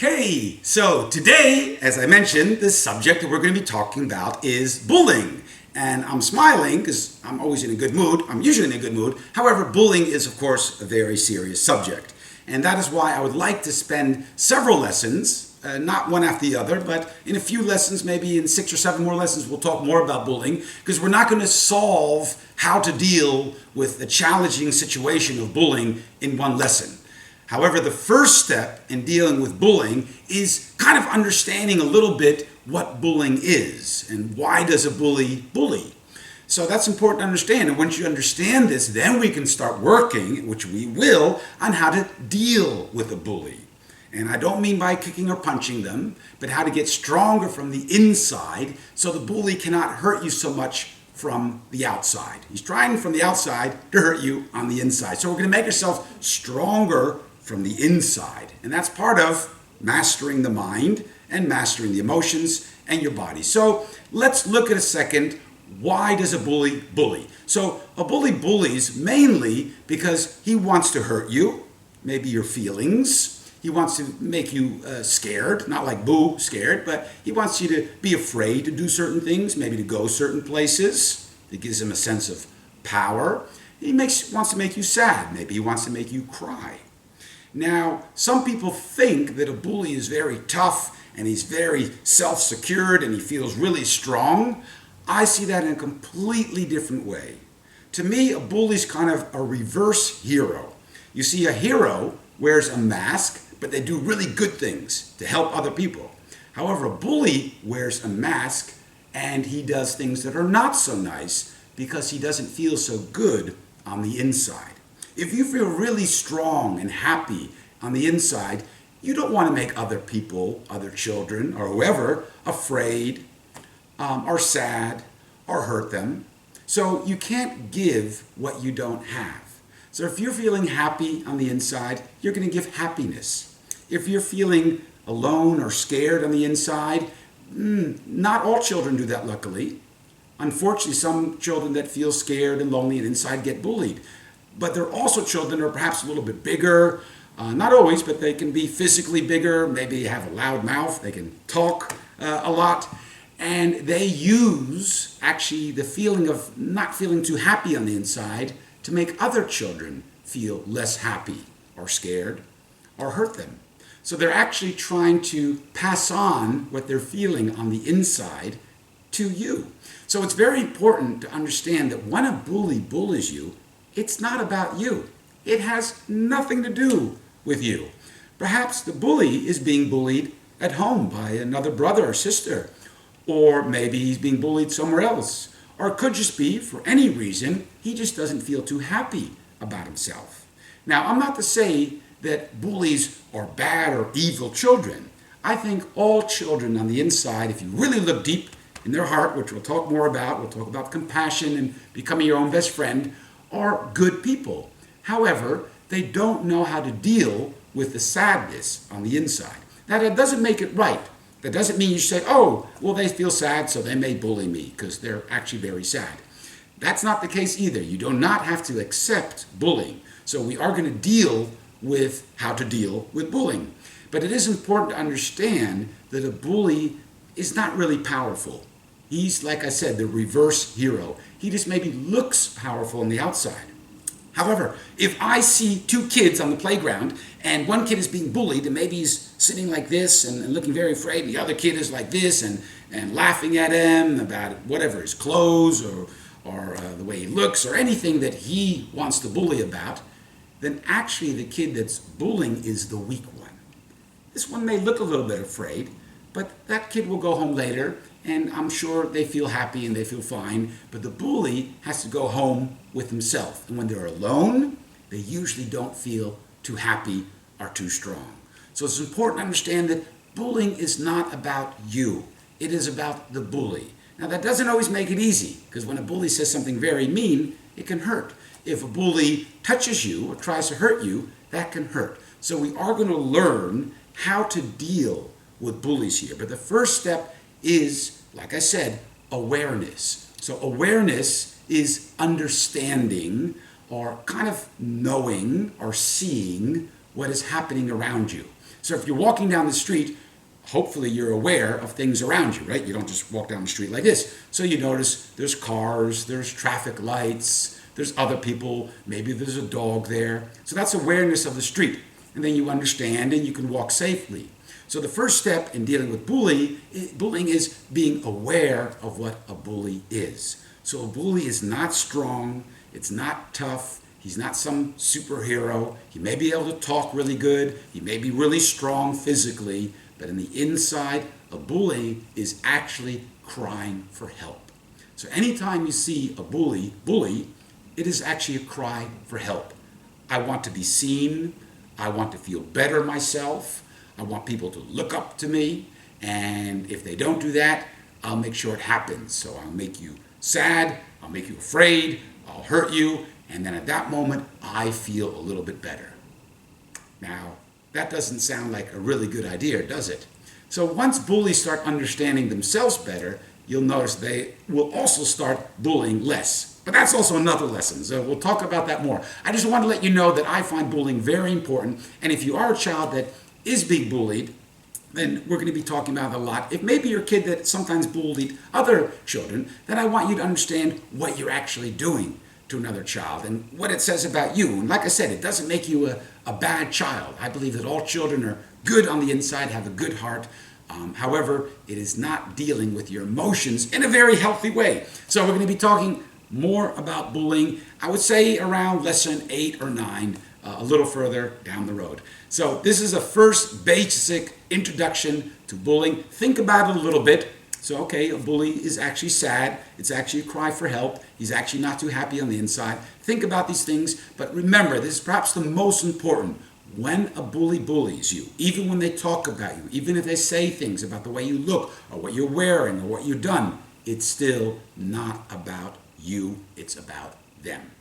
Okay, so today, as I mentioned, the subject that we're going to be talking about is bullying. And I'm smiling because I'm always in a good mood. I'm usually in a good mood. However, bullying is, of course, a very serious subject. And that is why I would like to spend several lessons, not one after the other, but in a few lessons, maybe in 6 or 7 more lessons, we'll talk more about bullying, because we're not going to solve how to deal with the challenging situation of bullying in one lesson. However, the first step in dealing with bullying is kind of understanding a little bit what bullying is and why does a bully bully. So that's important to understand. And once you understand this, then we can start working, which we will, on how to deal with a bully. And I don't mean by kicking or punching them, but how to get stronger from the inside so the bully cannot hurt you so much from the outside. He's trying from the outside to hurt you on the inside. So we're going to make ourselves stronger from the inside. And that's part of mastering the mind and mastering the emotions and your body. So let's look at a second. Why does a bully bully? So a bully bullies mainly because he wants to hurt you, maybe your feelings. He wants to make you scared, not like boo, scared, but he wants you to be afraid to do certain things, maybe to go certain places. It gives him a sense of power. He wants to make you sad. Maybe he wants to make you cry. Now, some people think that a bully is very tough and he's very self-secured and he feels really strong. I see that in a completely different way. To me, a bully's kind of a reverse hero. You see, a hero wears a mask, but they do really good things to help other people. However, a bully wears a mask and he does things that are not so nice because he doesn't feel so good on the inside. If you feel really strong and happy on the inside, you don't want to make other people, other children, or whoever, afraid, or sad, or hurt them. So you can't give what you don't have. So if you're feeling happy on the inside, you're going to give happiness. If you're feeling alone or scared on the inside, not all children do that, luckily. Unfortunately, some children that feel scared and lonely and inside get bullied. But there are also children that are perhaps a little bit bigger, not always, but they can be physically bigger, maybe have a loud mouth, they can talk a lot, and they use actually the feeling of not feeling too happy on the inside to make other children feel less happy or scared or hurt them. So they're actually trying to pass on what they're feeling on the inside to you. So it's very important to understand that when a bully bullies you, it's not about you. It has nothing to do with you. Perhaps the bully is being bullied at home by another brother or sister, or maybe he's being bullied somewhere else, or it could just be, for any reason, he just doesn't feel too happy about himself. Now, I'm not to say that bullies are bad or evil children. I think all children on the inside, if you really look deep in their heart, which we'll talk more about, we'll talk about compassion and becoming your own best friend, are good people. However, they don't know how to deal with the sadness on the inside. Now, that doesn't make it right. That doesn't mean you say, oh, well, they feel sad, so they may bully me because they're actually very sad. That's not the case either. You do not have to accept bullying. So we are going to deal with how to deal with bullying. But it is important to understand that a bully is not really powerful. He's, like I said, the reverse hero. He just maybe looks powerful on the outside. However, if I see 2 kids on the playground and one kid is being bullied and maybe he's sitting like this and looking very afraid, and the other kid is like this and laughing at him about whatever, his clothes or the way he looks or anything that he wants to bully about, then actually the kid that's bullying is the weak one. This one may look a little bit afraid, but that kid will go home later and I'm sure they feel happy and they feel fine, but the bully has to go home with himself. And when they're alone, they usually don't feel too happy or too strong. So it's important to understand that bullying is not about you. It is about the bully. Now that doesn't always make it easy, because when a bully says something very mean, it can hurt. If a bully touches you or tries to hurt you, that can hurt. So we are going to learn how to deal with bullies here. But the first step is, like I said, awareness. So awareness is understanding or kind of knowing or seeing what is happening around you. So if you're walking down the street, hopefully you're aware of things around you, right? You don't just walk down the street like this. So you notice there's cars, there's traffic lights, there's other people, maybe there's a dog there. So that's awareness of the street. And then you understand and you can walk safely. So the first step in dealing with bullying is being aware of what a bully is. So a bully is not strong, it's not tough, he's not some superhero. He may be able to talk really good, he may be really strong physically, but in the inside, a bully is actually crying for help. So anytime you see a bully, it is actually a cry for help. I want to be seen, I want to feel better myself, I want people to look up to me, and if they don't do that, I'll make sure it happens. So I'll make you sad, I'll make you afraid, I'll hurt you, and then at that moment, I feel a little bit better. Now, that doesn't sound like a really good idea, does it? So once bullies start understanding themselves better, you'll notice they will also start bullying less. But that's also another lesson, so we'll talk about that more. I just want to let you know that I find bullying very important, and if you are a child that is being bullied, then we're going to be talking about it a lot. If maybe you're a kid that sometimes bullied other children, then I want you to understand what you're actually doing to another child and what it says about you. And like I said, it doesn't make you a bad child. I believe that all children are good on the inside, have a good heart. However, it is not dealing with your emotions in a very healthy way. So we're going to be talking more about bullying, I would say around lesson 8 or 9, a little further down the road. So this is a first basic introduction to bullying. Think about it a little bit. So, okay, a bully is actually sad. It's actually a cry for help. He's actually not too happy on the inside. Think about these things, but remember, this is perhaps the most important. When a bully bullies you, even when they talk about you, even if they say things about the way you look or what you're wearing or what you've done, it's still not about you. It's about them.